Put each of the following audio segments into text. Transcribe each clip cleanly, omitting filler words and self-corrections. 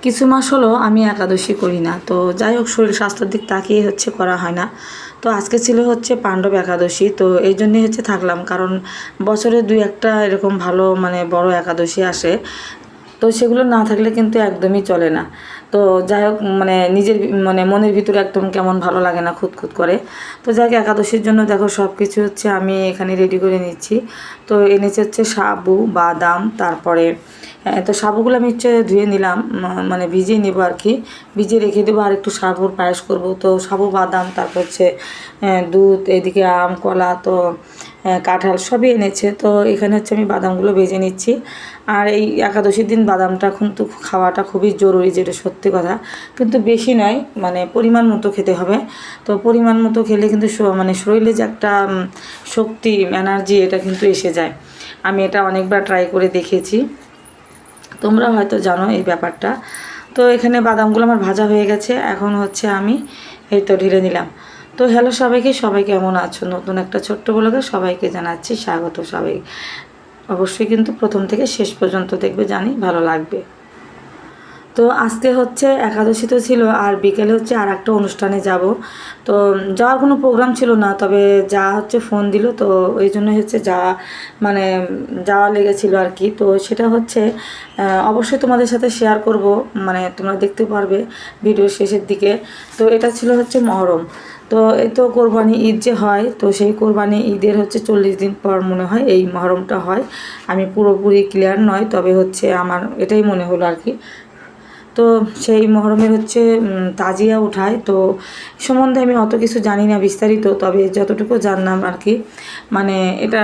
কিছু মাস হলো আমি একাদশী করি না, তো যাই হোক শরীর স্বাস্থ্যের দিক তাকিয়ে করা হয় না। তো আজকে ছিল পাণ্ডব একাদশী, তো এই জন্যই থাকলাম, কারণ বছরে দুই একটা এরকম ভালো বড় একাদশী আসে, তো সেগুলো না থাকলে কিন্তু একদমই চলে না। তো যাই হোক নিজের মনের ভিতরে একদম কেমন ভালো লাগে না, খুঁতখুত করে। তো যাই হোক একাদশীর জন্য দেখো সব কিছু আমি এখানে রেডি করে নিচ্ছি। তো এনেছে সাবু, বাদাম, তারপরে তো সাবুগুলো আমি ধুয়ে নিলাম, ভিজিয়ে নেবো আর কি, ভিজিয়ে রেখে দেবো। আর একটু সাবুর পায়েস করব, তো সাবু, বাদাম, তারপর দুধ, এদিকে আম, কলা, তো কাঁঠাল সবই এনেছে। তো এখানে আমি বাদামগুলো ভেজে নিচ্ছি। আর এই একাদশীর দিন বাদামটা কিন্তু খাওয়াটা খুবই জরুরি, যেটা সত্যি কথা। কিন্তু বেশি নয়, পরিমাণ মতো খেতে হবে। তো পরিমাণ মতো খেলে কিন্তু শরীরে যে একটা শক্তি, এনার্জি, এটা কিন্তু এসে যায়। আমি এটা অনেকবার ট্রাই করে দেখেছি, তোমরা হয়তো জানো এই ব্যাপারটা। তো এখানে বাদামগুলো আমার ভাজা হয়ে গেছে, এখন আমি এই তো ঢেলে নিলাম। তো হ্যালো সবাইকে, সবাই কেমন আছো? নতুন একটা ছোট্ট ব্লগে সবাইকে জানাচ্ছি স্বাগত। সবাই অবশ্যই কিন্তু প্রথম থেকে শেষ পর্যন্ত দেখবে, জানি ভালো লাগবে। তো আজকে একাদশী তো ছিল, আর বিকেলে আর একটা অনুষ্ঠানে যাব। তো যাওয়ার কোনো প্রোগ্রাম ছিল না, তবে যা ফোন দিল, তো এই জন্য যাওয়া যাওয়া লেগেছিল আর কি। তো সেটা অবশ্যই তোমাদের সাথে শেয়ার করব, তোমরা দেখতে পারবে ভিডিও শেষের দিকে। তো এটা ছিল মহরম। তো এই তো কোরবানি ঈদ যে হয়, তো সেই কোরবানি ঈদের 40 দিন পর মনে হয় এই মহরমটা হয়। আমি পুরোপুরি ক্লিয়ার নয়, তবে আমার এটাই মনে হলো আর কি। তো সেই মহরমের তাজিয়া উঠায়, তো সম্বন্ধে আমি অত কিছু জানি না বিস্তারিত, তবে যতটুকু জানলাম আর কি, এটা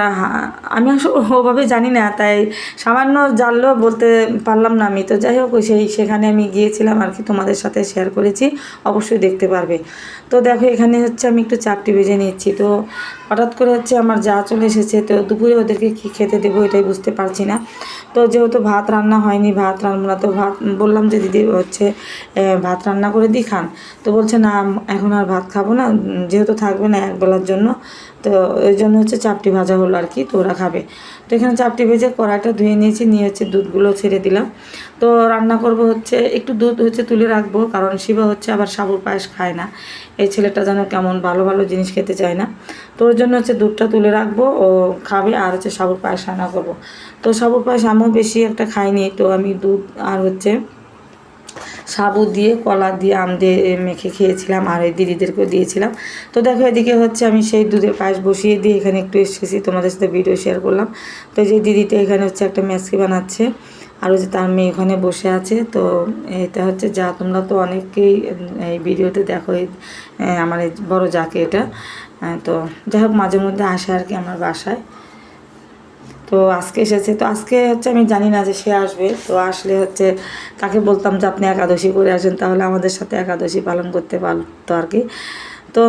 আমি আসলে ওভাবে জানি না, তাই সামান্য জানলেও বলতে পারলাম না আমি। তো যাই হোক সেখানে আমি গিয়েছিলাম আর কি, তোমাদের সাথে শেয়ার করেছি, অবশ্যই দেখতে পারবে। তো দেখো এখানে আমি একটু চাপটি ভেজে নিচ্ছি। তো হঠাৎ করে আমার যা চলে এসেছে, তো দুপুরে ওদেরকে কী খেতে দেবো এটাই বুঝতে পারছি না। তো যেহেতু ভাত রান্না হয়নি, ভাত রান্না, তো ভাত বললাম যে দিদি ভাত রান্না করে দিই, খান। তো বলছে না, এখন আর ভাত খাবো না, যেহেতু থাকবে না একবেলার জন্য, তো ওই জন্য চাপটি ভাজা হলো আর কি, তো ওরা খাবে। তো এখানে চাপটি ভেজে কড়াইটা ধুয়ে নিয়েছি, নিয়ে দুধগুলো ছেড়ে দিলাম। তো রান্না করব একটু দুধ তুলে রাখবো, কারণ শিবা আবার সাবুর পায়েস খায় না। এই ছেলেটা যেন কেমন ভালো ভালো জিনিস খেতে চায় না, তো ওর জন্য দুধটা তুলে রাখবো, ও খাবে। আর সাবুর পায়েস রান্না করবো। তো সাবুর পায়েস আমিও বেশি একটা খাইনি, তো আমি দুধ আর সাবু দিয়ে, কলা দিয়ে, আম দিয়ে মেখে খেয়েছিলাম, আর এই দিদিদেরকেও দিয়েছিলাম। তো দেখো এদিকে আমি সেই দুধের পায়েস বসিয়ে দিয়ে এখানে একটু এসেছি, তোমাদের সাথে ভিডিও শেয়ার করলাম। তো যে দিদিটা এখানে একটা ম্যাসকি বানাচ্ছে, আর তার মেয়ে ওখানে বসে আছে। তো এটা যা, তোমরা তো অনেকেই এই ভিডিওতে দেখো, আমার এই বড় যাকে এটা। তো যাই হোক মাঝে মধ্যে আসে আর কি আমার বাসায়। তো আজকে এসেছে, তো আজকে আমি জানি না যে সে আসবে। তো আসলে তাকে বলতাম যে আপনি একাদশী করে আসেন, তাহলে আমাদের সাথে একাদশী পালন করতে পারতো আর কি। তো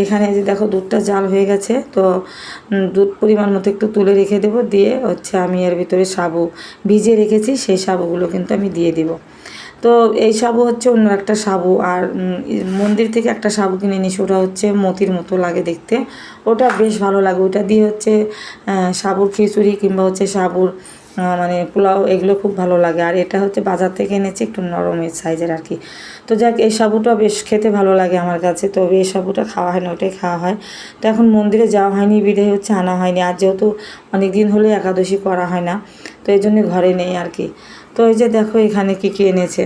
এখানে যে দেখো দুধটা জাল হয়ে গেছে, তো দুধ পরিমাণ মতো একটু তুলে রেখে দেবো, দিয়ে আমি এর ভিতরে সাবু ভিজিয়ে রেখেছি, সেই সাবুগুলো কিন্তু আমি দিয়ে দিব। তো এই সাবু অন্য একটা সাবু, আর মন্দির থেকে একটা সাবু কিনে নিস, ওটা মতির মতো লাগে দেখতে, ওটা বেশ ভালো লাগে। ওটা দিয়ে সাবুর খিচুড়ি কিংবা সাবুর পোলাও, এগুলো খুব ভালো লাগে। আর এটা বাজার থেকে এনেছি, একটু নরমের সাইজের আর কি। তো যাক এই সাবুটা বেশ খেতে ভালো লাগে আমার কাছে, তো এই সাবুটা খাওয়া হয় না, ওটাই খাওয়া হয়। তো এখন মন্দিরে যাওয়া হয়নি, বিদায় আনা হয়নি, আর যেহেতু অনেক দিন হলে একাদশী করা হয় না, তো এই জন্য ঘরে নেই আর কি। তো এই যে দেখো এখানে কী কী এনেছে।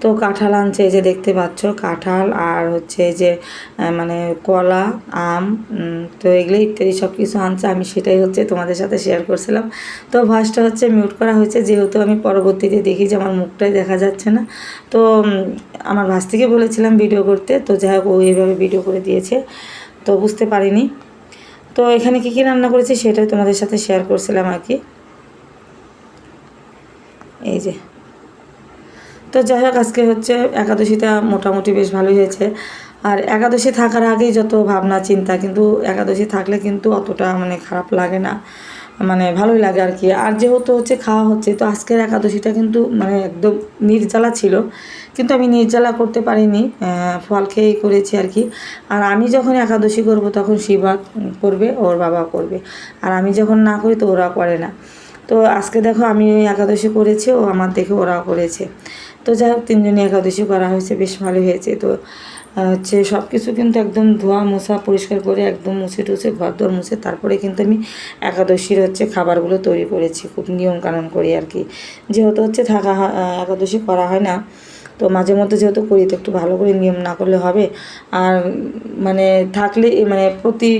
তো কাঁঠাল আনছে, এই যে দেখতে পাচ্ছ কাঁঠাল, আর এই যে কলা, আম, তো এগুলো ইত্যাদি সব কিছু আনছে। আমি সেটাই তোমাদের সাথে শেয়ার করছিলাম। তো ভয়েসটা মিউট করা হয়েছে, যেহেতু আমি পরবর্তীতে দেখি যে আমার মুখটাই দেখা যাচ্ছে না। তো আমার ভাস্তিকে বলেছিলাম ভিডিও করতে, তো যাই হোক ও এইভাবে ভিডিও করে দিয়েছে, তো বুঝতে পারিনি। তো এখানে কী কী রান্না করেছি সেটাই তোমাদের সাথে শেয়ার করছিলাম আর কি। এই যে, তো যাই হোক আজকে একাদশীটা মোটামুটি বেশ ভালোই হয়েছে। আর একাদশী থাকার আগেই যত ভাবনা চিন্তা, কিন্তু একাদশী থাকলে কিন্তু অতটা খারাপ লাগে না, ভালোই লাগে আর কি। আর যেহেতু খাওয়া হচ্ছে, তো আজকের একাদশীটা কিন্তু একদম নির্জলা ছিল, কিন্তু আমি নির্জলা করতে পারিনি, ফল খেয়েই করেছি আর কি। আর আমি যখন একাদশী করব তখন শিবা করবে, ওর বাবা করবে, আর আমি যখন না করি তো ওরা করে না। তো আজকে দেখো আমি একাদশী করেছি, ও আমার দেখে ওরাও করেছে। তো যাই হোক, তিনজনই একাদশী করা হয়েছে, বেশ ভালো হয়েছে। তো হচ্ছে সব কিছু কিন্তু একদম ধোয়া মোছা পরিষ্কার করে একদম মুছে টুছে ঘর দর মুছে তারপরে কিন্তু আমি একাদশীর হচ্ছে খাবারগুলো তৈরি করেছি, খুব নিয়মকানুন করি আর কি। যেহেতু হচ্ছে একাদশী করা হয় না, তো মাঝে মধ্যে যেহেতু করি, তো একটু ভালো করে নিয়ম না করলে হবে। আর মানে থাকলে মানে প্রতি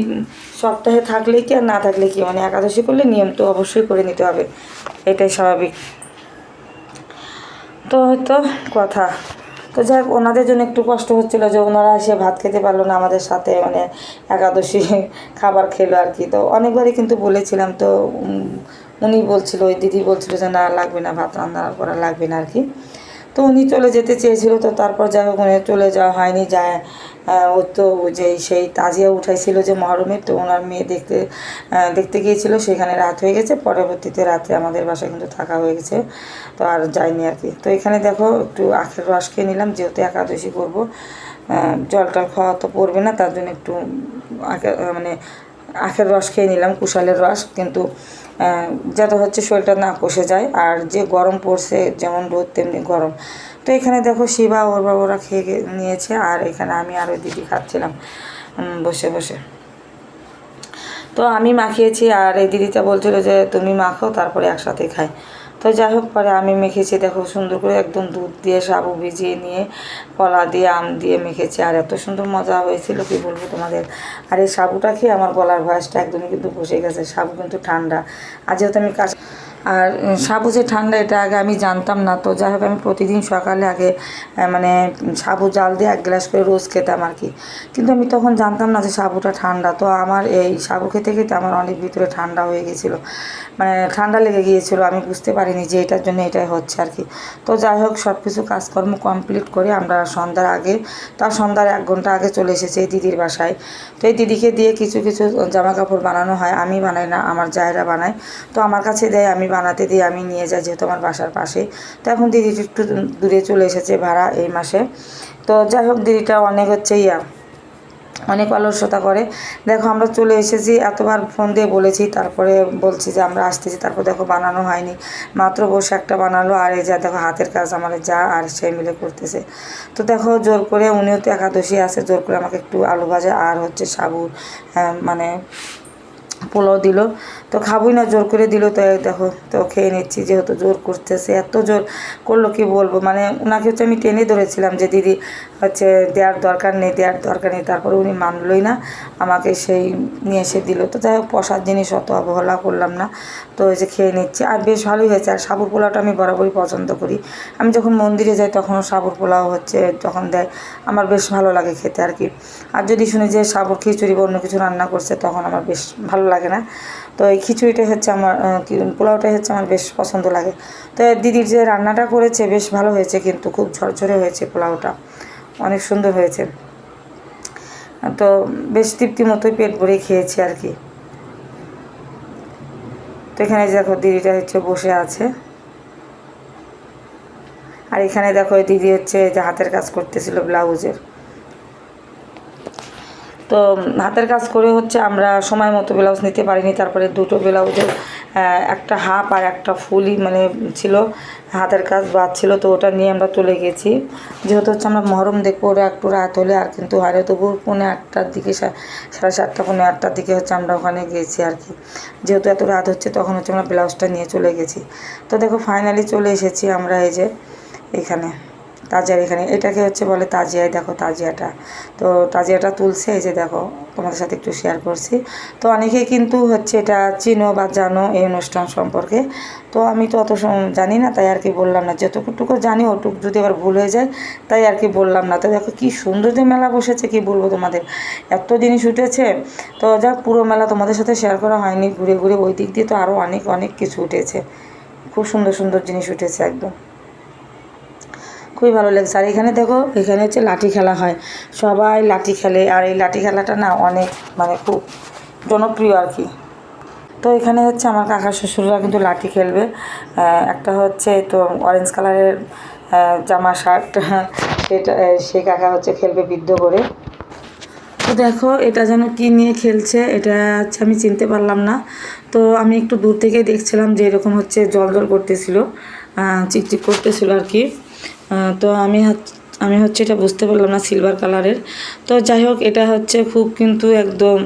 সপ্তাহে থাকলে কি আর না থাকলে কি, মানে একাদশী করলে নিয়ম তো অবশ্যই করে নিতে হবে, এটাই স্বাভাবিক। তো হয়তো কথা, তো যাই হোক, ওনাদের জন্য একটু কষ্ট হচ্ছিলো যে ওনারা এসে ভাত খেতে পারলো না আমাদের সাথে, মানে একাদশী খাবার খেলো আর কি। তো অনেকবারই কিন্তু বলেছিলাম, তো উনি বলছিল, ওই দিদি বলছিল যে না লাগবে না, ভাত রান্না করা লাগবে না আর কি। তো উনি চলে যেতে চেয়েছিল, তো তারপর যাই হোক চলে যাওয়া হয়নি। যায় ও তো যে সেই তাজিয়া উঠাইছিল যে মহরমের, তো ওনার মেয়ে দেখতে গিয়েছিল, সেখানে রাত হয়ে গেছে। পরবর্তীতে রাত্রে আমাদের বাসায় কিন্তু থাকা হয়ে গেছে, তো আর যাইনি আর কি। তো এখানে দেখো একটু আখের রস খেয়ে নিলাম, যেহেতু একাদশী করবো, জল টল খাওয়া তো পড়বে না, তার জন্য একটু মানে আখের রস খেয়ে নিলাম, কুশালের রস। কিন্তু যাতে হচ্ছে শরীরটা না কষে যায়, আর যে গরম পড়ছে, যেমন রোদ তেমনি গরম। তো এখানে দেখো শিবা ওর বাবারা খেয়ে নিয়েছে, আর এখানে আমি আর ওই দিদি খাচ্ছিলাম বসে বসে। তো আমি মাখিয়েছি, আর এই দিদিটা বলছিল যে তুমি মাখো, তারপরে একসাথে খাই। তো যাই হোক, পরে আমি মেখেছি, দেখো সুন্দর করে একদম দুধ দিয়ে সাবু ভিজিয়ে নিয়ে কলা দিয়ে আম দিয়ে মেখেছি, আর এত সুন্দর মজা হয়েছিল কি বলবো তোমাদের। আর এই সাবুটা খেয়ে আমার গলার ভয়েসটা একদমই কিন্তু বসে গেছে। সাবু কিন্তু ঠান্ডা, আর যেহেতু আমি আর সাবু যে ঠান্ডা এটা আগে আমি জানতাম না। তো যাই হোক, আমি প্রতিদিন সকালে আগে মানে সাবু জাল দিয়ে 1 গ্লাস করে রোজ খেতাম আর কি। কিন্তু আমি তখন জানতাম না যে সাবুটা ঠান্ডা। তো আমার এই সাবু খেতে খেতে আমার অনেক ভিতরে ঠান্ডা হয়ে গেছিলো, মানে ঠান্ডা লেগে গিয়েছিলো। আমি বুঝতে পারিনি যে এটার জন্য এটাই হচ্ছে আর কি। তো যাই হোক, সব কিছু কাজকর্ম কমপ্লিট করে আমরা সন্ধ্যার আগে, তার সন্ধ্যার 1 ঘন্টা আগে চলে এসেছি এই দিদির বাসায়। তো এই দিদিকে দিয়ে কিছু কিছু জামা কাপড় বানানো হয়, আমি বানাই না, আমার জায়েরা বানায়। তো আমার কাছে দেয়, আমি বানাতে দিই, আমি নিয়ে যাই, যেহেতু আমার বাসার পাশেই। তো এখন দিদি একটু দূরে চলে এসেছে ভাড়া এই মাসে। তো যাই হোক, দিদিটা অনেক হচ্ছে অনেক অলসতা করে। দেখো আমরা চলে এসেছি, এতবার ফোন দিয়ে বলেছি, তারপরে বলছি যে আমরা আসতেছি, তারপর দেখো বানানো হয়নি, মাত্র বসে একটা বানালো। আর এই যা দেখো হাতের কাজ আমার যা আর সে মিলে করতেছে। তো দেখো জোর করে, উনিও তো একাদশী আছে, জোর করে আমাকে একটু আলু ভাজা আর হচ্ছে সাবুর মানে পোলাও দিল। তো খাবই না, জোর করে দিল। তো দেখো, তো খেয়ে নিচ্ছি, যেহেতু জোর করতেছে, এত জোর করলো কি বলবো। মানে ওনাকে হচ্ছে আমি টেনে ধরেছিলাম যে দিদি হচ্ছে দেওয়ার দরকার নেই, দেওয়ার দরকার নেই, তারপরে উনি মানলই না, আমাকে সেই নিয়ে এসে দিল। তো যাই হোক, প্রসাদ জিনিস অত অবহেলা করলাম না। তো এই যে খেয়ে নিচ্ছি, আর বেশ ভালোই হয়েছে। আর সাবুর পোলাওটা আমি বরাবরই পছন্দ করি। আমি যখন মন্দিরে যাই তখনও সাবুর পোলাও হচ্ছে যখন দেয়, আমার বেশ ভালো লাগে খেতে আর কি। আর যদি শুনি যে সাবুর খিচুড়ি বা অন্য কিছু রান্না করছে, তখন আমার বেশ ভালো লাগে না। তো এই খিচুড়িটাই হচ্ছে আমার পোলাওটাই হচ্ছে আমার বেশ পছন্দ লাগে। তো দিদির যে রান্নাটা করেছে বেশ ভালো হয়েছে, কিন্তু খুব ঝরঝরে হয়েছে পোলাওটা, অনেক সুন্দর হয়েছে। তো বেশ তৃপ্তি মতোই পেট ভরে খেয়েছি আর কি। তো এখানে দেখো দিদিটা হচ্ছে বসে আছে, আর এখানে দেখো দিদি হচ্ছে যে হাতের কাজ করতেছিল ব্লাউজের। তো হাতের কাজ করে হচ্ছে আমরা সময় মতো ব্লাউজ নিতে পারিনি, তারপরে 2টো ব্লাউজের একটা হাফ আর একটা ফুলই মানে ছিল, হাতের কাজ বাদ ছিল। তো ওটা নিয়ে আমরা চলে গেছি, যেহেতু হচ্ছে আমরা মহরম দেখবো, ওরা একটু রাত হলে আর কিন্তু হয়তো তবু 7:45 দিকে, 7:30 7:45 দিকে হচ্ছে আমরা ওখানে গেছি আর কি। যেহেতু এত রাত হচ্ছে, তখন হচ্ছে আমরা ব্লাউজটা নিয়ে চলে গেছি। তো দেখো ফাইনালি চলে এসেছি আমরা এই যে এখানে তাজিয়ার এখানে, এটাকে হচ্ছে বলে তাজিয়ায়। দেখো তাজিয়াটা, তো তাজিয়াটা তুলছে, এই যে দেখো তোমাদের সাথে একটু শেয়ার করছি। তো অনেকেই কিন্তু হচ্ছে এটা চিনো বা জানো এই অনুষ্ঠান সম্পর্কে। তো আমি তো অত জানি না, তাই আর কি বললাম না। যতটুকু জানি ওটুকু যদি আবার ভুল হয়ে যায়, তাই আর কি বললাম না। তো দেখো কী সুন্দর যে মেলা বসেছে, কি বলবো তোমাদের, এত জিনিস উঠেছে। তো যাক, পুরো মেলা তোমাদের সাথে শেয়ার করা হয়নি, ঘুরে ঘুরে ওই দিক দিয়ে তো আরও অনেক অনেক কিছু উঠেছে, খুব সুন্দর সুন্দর জিনিস উঠেছে একদম, খুবই ভালো লাগছে। আর এখানে দেখো, এখানে হচ্ছে লাঠি খেলা হয়, সবাই লাঠি খেলে। আর এই লাঠি খেলাটা না অনেক মানে খুব জনপ্রিয় আর কি। তো এখানে হচ্ছে আমার কাকা শ্বশুররা কিন্তু লাঠি খেলবে। একটা হচ্ছে তো অরেঞ্জ কালারের জামা শার্ট, সেটা সেই কাকা হচ্ছে খেলবে বিদ্ধ করে। তো দেখো এটা যেন কি নিয়ে খেলছে, এটা হচ্ছে আমি চিনতে পারলাম না। তো আমি একটু দূর থেকে দেখছিলাম যে এরকম হচ্ছে জল জল করতেছিল, চিকচিক করতেছিল আর কি। তো আমি হচ্ছে এটা বুঝতে পারলাম না সিলভার কালারের। তো যাই হোক, এটা হচ্ছে খুব কিন্তু একদম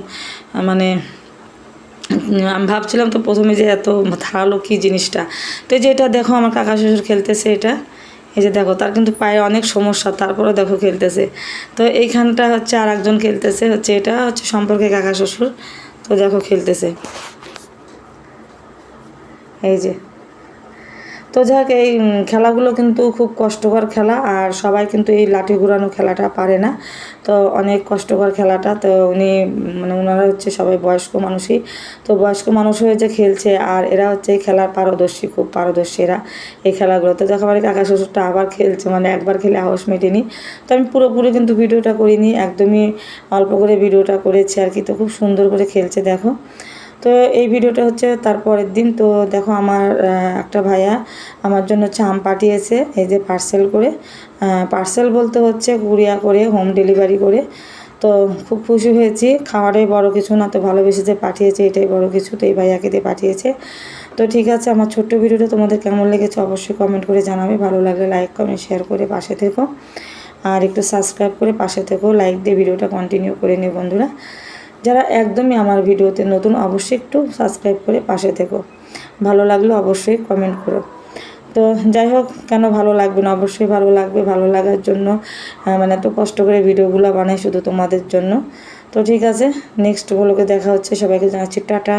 মানে আমি ভাবছিলাম তো প্রথমে যে এত ধারালো কী জিনিসটা। তো এই যে এটা দেখো আমার কাকা শ্বশুর খেলতেছে এটা, এই যে দেখো তার কিন্তু পায়ে অনেক সমস্যা, তারপরে দেখো খেলতেছে। তো এইখানটা হচ্ছে আর একজন খেলতেছে, হচ্ছে এটা হচ্ছে সম্পর্কে কাকা শ্বশুর। তো দেখো খেলতেছে, এই যে। তো যাক, এই খেলাগুলো কিন্তু খুব কষ্টকর খেলা, আর সবাই কিন্তু এই লাঠি ঘোরানো খেলাটা পারে না। তো অনেক কষ্টকর খেলাটা। তো উনি মানে ওনারা হচ্ছে সবাই বয়স্ক মানুষই। তো বয়স্ক মানুষ হয়ে যে খেলছে, আর এরা হচ্ছে এই খেলার পারদর্শী, খুব পারদর্শী এরা এই খেলাগুলো। তো দেখো আমার কাকা শ্বশুরটা আবার খেলছে, মানে একবার খেলে আহস মেটেনি। তো আমি পুরোপুরি কিন্তু ভিডিওটা করিনি, একদমই অল্প করে ভিডিওটা করেছি আর কি। তো খুব সুন্দর করে খেলছে দেখো। তো এই ভিডিওটা হচ্ছে তারপরের দিন। তো দেখো আমার একটা ভাইয়া আমার জন্য হচ্ছে আম পাঠিয়েছে, এই যে পার্সেল করে। পার্সেল বলতে হচ্ছে কুরিয়ার করে, হোম ডেলিভারি করে। তো খুব খুশি হয়েছি, খাওয়াটাই বড় কিছু না, তো ভালোবেসে যে পাঠিয়েছে এটাই বড় কিছু। তো এই ভাইয়াকে দিয়ে পাঠিয়েছে। তো ঠিক আছে, আমার ছোট্ট ভিডিওটা তোমাদের কেমন লেগেছে অবশ্যই কমেন্ট করে জানাবে। ভালো লাগলে লাইক কমেন্ট শেয়ার করে পাশে থেকো, আর একটু সাবস্ক্রাইব করে পাশে থেকো। লাইক দিয়ে ভিডিওটা কন্টিনিউ করে নিও বন্ধুরা। যারা একদমই আমার ভিডিওতে নতুন অবশ্যই একটু সাবস্ক্রাইব করে পাশে থেকো। ভালো লাগলে অবশ্যই কমেন্ট করো। তো যাই হোক, কেন ভালো লাগবে না, অবশ্যই ভালো লাগবে। ভালো লাগার জন্য মানে এত কষ্ট করে ভিডিওগুলো বানাই শুধু তোমাদের জন্য। তো ঠিক আছে, নেক্সট ব্লগে দেখা হচ্ছে। সবাইকে জানাচ্ছি টাটা।